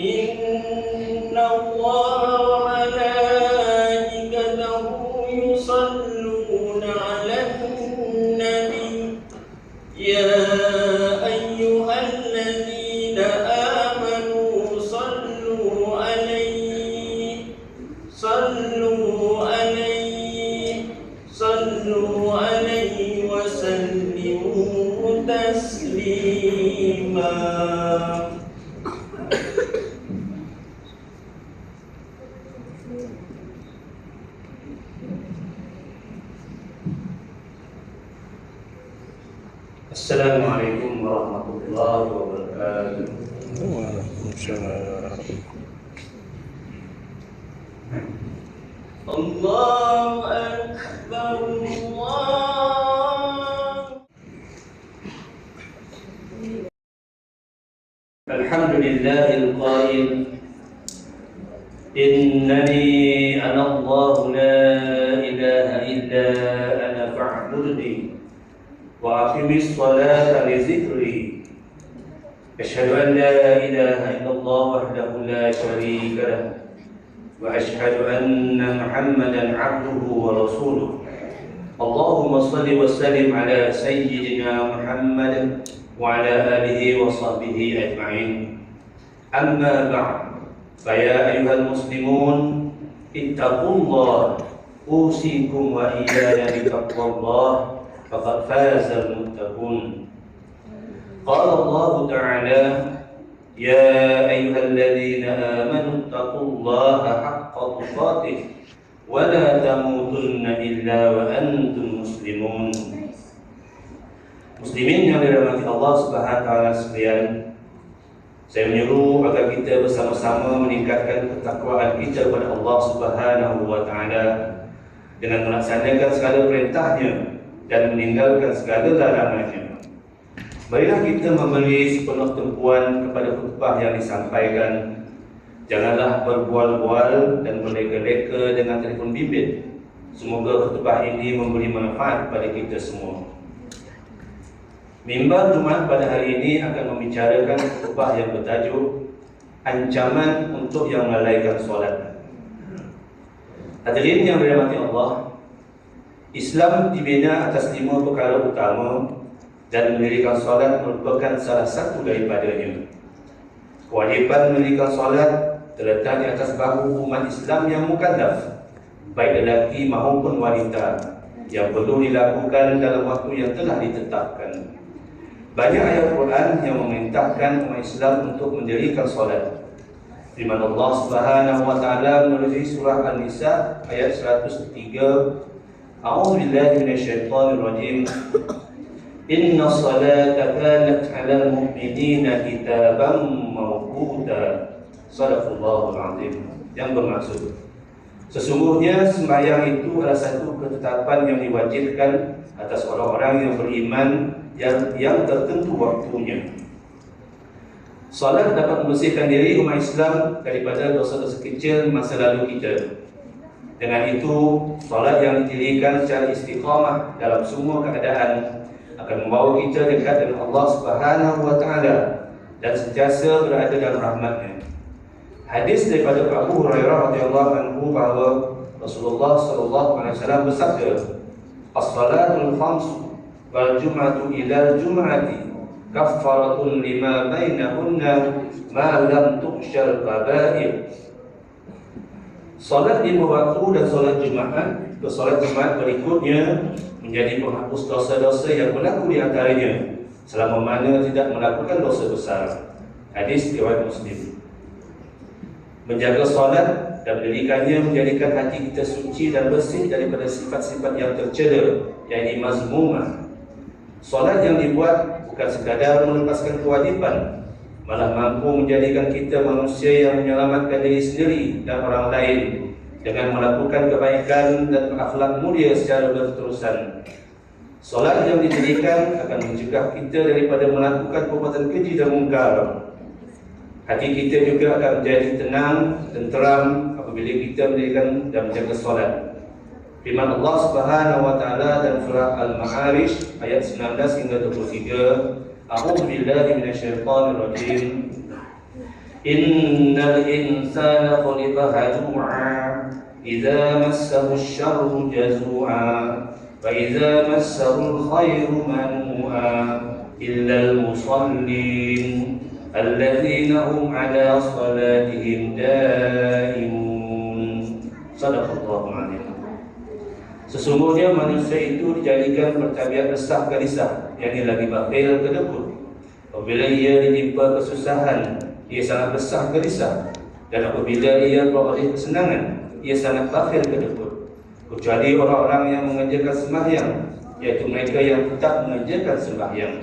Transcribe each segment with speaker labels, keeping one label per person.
Speaker 1: إن الله وملائكته يصلون على النبي يا أيها الذين آمنوا صلوا عليه وسلموا تسليما. Assalamualaikum warahmatullahi wabarakatuh.
Speaker 2: Waalaikumsalam.
Speaker 1: Allahu Akbar, Allah. Alhamdulillahil qail innani ana Allah la ilaha illa ana fa'budni wa aqimis salata li zikri. Asyhadu an la ilaha illallah wahdahu la syarika lah wa asyhadu anna Muhammadan 'abduhu wa rasuluh. Allahumma shalli wa sallim ala sayyidina Muhammad wa ala alihi wa sahbihi ajma'in. Amma ba'd. Fa ya ayyuhal muslimun ittaqullah usikum wa iyaya bi taqwallah faqad fazal muttaqun. Qala Allah Ta'ala ya ayyuhalladzina amanu taqullaha haqqa tuqatih wa la tamutunna illa wa antum muslimun. Muslimin yang dirahmati Allah Subhanahu wa taala sekalian, saya menyuruh agar kita bersama-sama meningkatkan ketakwaan kita kepada Allah Subhanahu wa taala dengan melaksanakan segala perintahnya dan meninggalkan segala larangannya. Marilah kita memberi sepenuh tumpuan kepada khutbah yang disampaikan. Janganlah berbual-bual dan berleka-leka dengan telefon bimbit. Semoga khutbah ini memberi manfaat kepada kita semua. Mimbar Jumaat pada hari ini akan membicarakan khutbah yang bertajuk ancaman untuk yang melalaikan solat. Hadirin yang dirahmati Allah, Islam dibina atas 5 perkara utama dan mendirikan solat merupakan salah satu daripadanya. Kewajiban mendirikan solat terletak di atas bahu umat Islam yang mukallaf, baik lelaki maupun wanita, yang perlu dilakukan dalam waktu yang telah ditetapkan. Banyak ayat Quran yang memerintahkan umat Islam untuk mendirikan solat. Di mana Allah Subhanahu wa taala melalui surah An-Nisa ayat 103, A'udzubillahi minasyaitonir rajim. Inna salata kanat 'alal mu'minina kitaban mawquta. Shadaqallahul 'azim. Yang bermaksud, sesungguhnya sembahyang itu adalah satu ketetapan yang diwajibkan atas orang-orang yang beriman yang tertentu waktunya. Salat dapat membersihkan diri umat Islam daripada dosa-dosa kecil masa lalu kita. Dengan itu, salat yang didirikan secara istiqamah dalam semua keadaan akan membawa kita dekat dengan Allah Subhanahu wa taala dan sentiasa berada dalam rahmat-Nya. Hadis daripada Abu Hurairah radhiyallahu anhu bahawa Rasulullah SAW bersabda, "As-salatul khamsu wal jum'atu ilal jum'ati kaffaratun lima bainahunna ma lam tughsyal kaba'ir." Salat 5 waktu dan salat Jumaat ke salat Jumaat berikutnya menjadi penghapus dosa-dosa yang berlaku di antaranya selama mana tidak melakukan dosa besar. Hadis riwayat Muslim. Menjaga solat dan mendirikannya menjadikan hati kita suci dan bersih daripada sifat-sifat yang tercela, yakni mazmumah. Solat yang dibuat bukan sekadar melepaskan kewajiban, malah mampu menjadikan kita manusia yang menyelamatkan diri sendiri dan orang lain dengan melakukan kebaikan dan akhlak mulia secara berterusan. Solat yang didirikan akan mencegah kita daripada melakukan perbuatan keji dan mungkar. Hati kita juga akan menjadi tenang, tenteram apabila kita mendirikan dan menjaga solat. Firman Allah Subhanahu wa taala dalam surah Al-Ma'arij ayat 19 hingga 23, A'udzu billahi minasyaitonir rajim. Innal insana khuliqa halu'a idza massahu asy-syarru jazu'a wa idza massahu al-khairu manu'a illa al-musallin alladzina hum ala salatihim daimun. Shadaqallahu adzim. Sesungguhnya manusia itu dijadikan bertabiat resah gelisah, yakni lagi bakhil kedekut. Apabila ia ditimpa kesusahan, ia sangat resah gelisah, dan apabila ia beroleh kesenangan, ia sangat bakhil kedekut. Kecuali orang-orang yang mengerjakan sembahyang, yaitu mereka yang tetap mengerjakan sembahyang.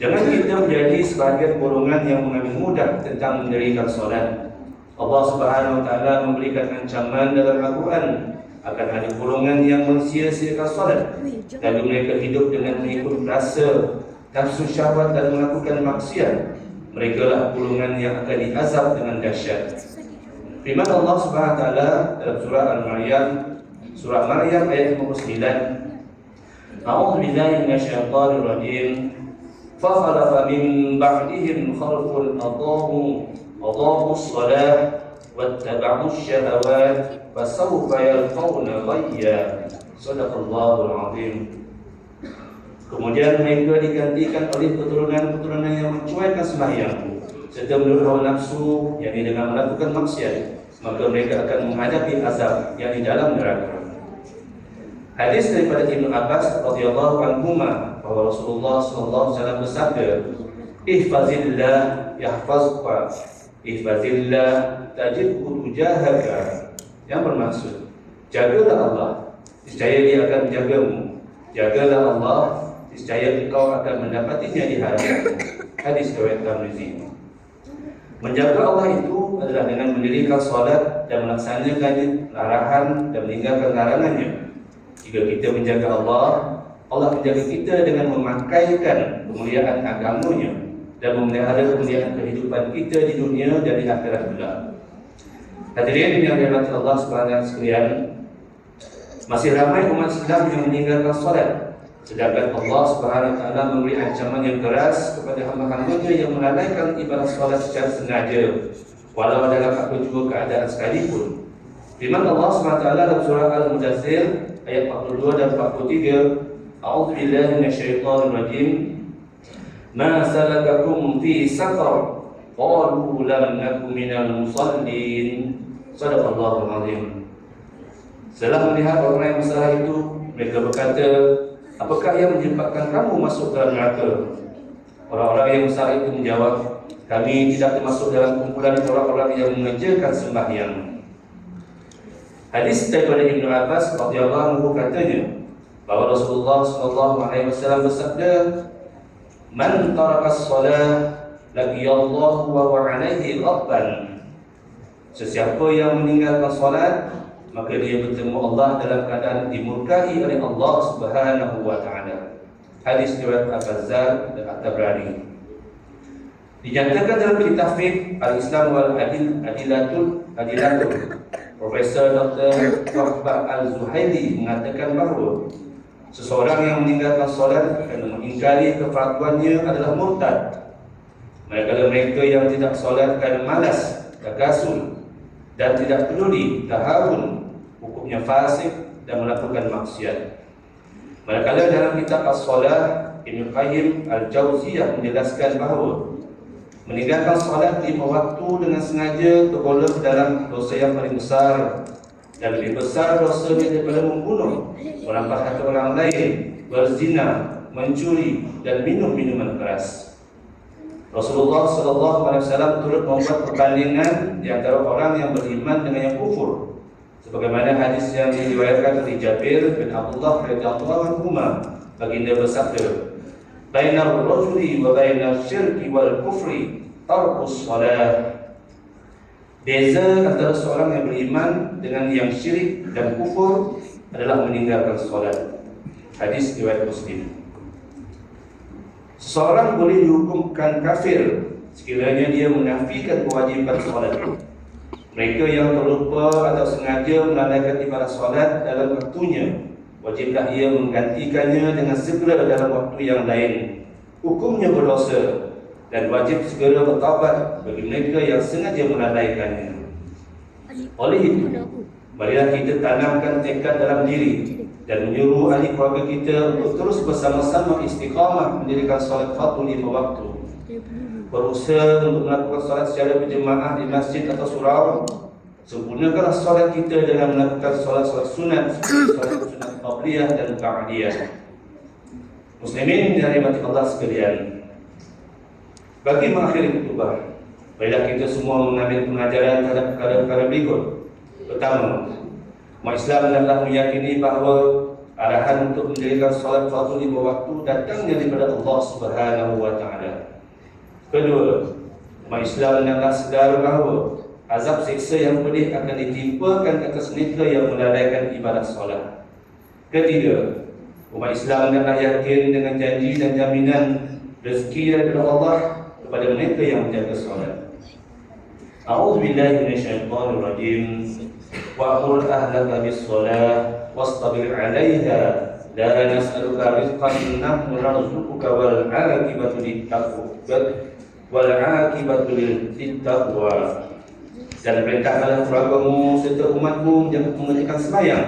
Speaker 1: Jangan kita menjadi sebahagian golongan yang mengambil mudah tentang mendirikan solat. Allah Subhanahu wa taala memberikan ancaman dalam Al-Quran akan ada golongan yang mensia-siakan solat, lalu mereka hidup dengan mengikut rasa, nafsu syahwat dan melakukan maksiat. Mereka lah golongan yang akan diazab dengan dahsyat. Firman Allah Subhanahu wa taala dalam surah Al-Maryam, surah Maryam ayat 59, A'udzu billahi minasyaitonir rajim. فَخَلَفَ مِنْ بَعْدِهِمْ خَلْفٌ أَضَاعُوا الصَّلَاةَ وَاتَّبَعُوا الشَّهَوَاتِ فَسَوْفَ يَلْقَوْنَ غَيًّا. Shadaqallahul adzim. Kemudian mereka digantikan oleh keturunan-keturunan yang mencuaikan sembahyang serta menurut hawa nafsu, yakni dengan melakukan maksiat, maka mereka akan menghadapi azab yang di dalam neraka. Hadis daripada Ibnu Abbas radhiyallahu anhuma bahwa Rasulullah sallallahu alaihi wasallam bersabda, "Ihfazillah yahfazka, ihfazillah tajidhu tujahaka." Yang bermaksud, jagalah Allah, niscaya Dia akan menjagamu. Jagalah Allah, niscaya engkau akan mendapatinya di hadapanmu. Hadis riwayat Tirmizi. Menjaga Allah itu adalah dengan mendirikan salat dan melaksanakan larangan dan meninggalkan larangannya. Jika kita menjaga Allah, Allah menjaga kita dengan memakaikan kemuliaan agamanya dan memelihara kemuliaan kehidupan kita di dunia dan di akhirat pula. Hadirin yang dirahmati Allah sekalian sekalian, masih ramai umat Islam yang meninggalkan salat, sedangkan Allah Subhanahu wa taala memberi ancaman yang keras kepada hamba-hambanya yang melalaikan ibadah salat secara sengaja, walau dalam apa juga keadaan sekalipun. Firman Allah Subhanahu wa taala dalam surah Al-Mudaththir ayat 42 dan 43, A'udzu billahi minasyaitonir rajim. Ma salakakum fi saqar? Qalu lam nakum minal musallin. Shadaqallahul adzim. Setelah melihat orang yang bersalah itu, mereka berkata, apakah yang menyebabkan kamu masuk dalam neraka? Orang-orang yang bersalah itu menjawab, kami tidak termasuk dalam kumpulan orang-orang yang mengerjakan sembahyang. Hadis daripada Ibnu Abbas radhiyallahu anhu katanya bahwa Rasulullah sallallahu alaihi wasallam bersabda, "Man tarakas shalah laqiyallahu wa huwa alaihi ghadban." Sesiapa yang meninggalkan salat, maka dia bertemu Allah dalam keadaan dimurkai oleh Allah Subhanahu wa taala. Hadis riwayat Al-Bazzar dan At-Tabrani. Dinyatakan dalam kitab Fiqh Al-Islam wal Adilatul Profesor Dr. Wahbah Al-Zuhaili mengatakan bahawa seseorang yang meninggalkan solat kerana mengingkari kefarduannya adalah murtad. Mereka yang tidak solat kerana malas, takasul dan tidak peduli, tahawun hukumnya fasik dan melakukan maksiat. Manakala dalam kitab As-Salah, Ibnu Qayyim Al-Jauziyah menjelaskan bahawa meninggalkan solat 5 waktu dengan sengaja tergolong dalam dosa yang paling besar, dan lebih besar dosanya daripada membunuh, merampas harta orang lain, berzina, mencuri dan minum minuman keras. Rasulullah SAW turut membuat perbandingan di antara orang yang beriman dengan yang kufur, sebagaimana hadis yang diriwayatkan dari Jabir bin Abdullah radhiyallahu anhu, baginda bersabda, "Bainal rajuli wa bainal syirki wal kufri tarkus shalah." Beza antara seorang yang beriman dengan yang syirik dan kufur adalah meninggalkan solat. Hadis riwayat Muslim. Seseorang boleh dihukumkan kafir sekiranya dia menafikan kewajiban solat. Mereka yang terlupa atau sengaja melalaikan ibadah solat dalam waktunya, wajiblah ia menggantikannya dengan segera dalam waktu yang lain. Hukumnya berdosa dan wajib segera bertaubat bagi mereka yang sengaja melalaikannya. Oleh itu, marilah kita tanamkan tekad dalam diri dan menyuruh ahli keluarga kita untuk terus bersama-sama istiqamah mendirikan solat fardu 5 waktu. Berusaha untuk melakukan solat secara berjemaah di masjid atau surau. Sempurnakanlah solat kita dengan melakukan solat-solat sunat, solat sunat qabliyah dan ba'diyah. Muslimin yang dirahmati Allah sekalian, bagi mengakhiri khutbah, marilah kita semua mengambil pengajaran terhadap perkara-perkara berikut. Pertama, umat Islam adalah meyakini bahawa arahan untuk mendirikan solat fardu 5 waktu datangnya daripada Allah Subhanahu wa taala. Kedua, umat Islam adalah sedar bahawa azab siksa yang pedih akan ditimpakan atas mereka yang melalaikan ibadah solat. Ketiga, umat Islam adalah yakin dengan janji dan jaminan rezeki daripada Allah kepada mereka yang menjaga solat. A'udzubillahi minasyaitonir rajim. Wa'mur ahlaka bis-shalah wastabir 'alaiha la nas'aluka rizqan nahnu narzuquka wal 'aqibatu lit-taqwa. Dan perintahkanlah keluargamu serta umatmu untuk mengerjakan sembahyang,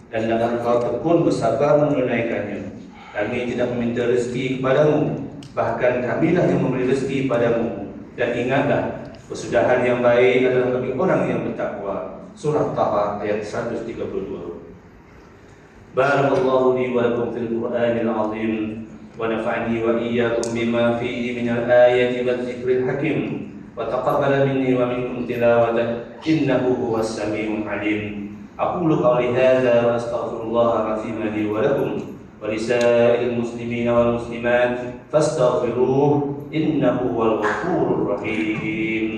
Speaker 1: dan jangan kau tekun bersabar menunaikannya. Kami tidak meminta rezeki kepadamu, bahkan kamilah yang memberi rezeki padamu. Dan ingatlah, kesudahan yang baik adalah bagi orang yang bertakwa. Surah Taha ayat 132. Barakallahu li wa lakum fil Qur'anil azim, wa nafa'ani wa iyyakum bima fihi minal ayati waz zikril hakim, wa taqabbala minni wa minkum tilawatan innahu huwas samiul alim. Aqulu qawli hadza wa astaghfirullaha al-azim li wa lakum wa lisa'il muslimina wal muslimat fastaghfiruhu innahu huwal ghafurur rahim.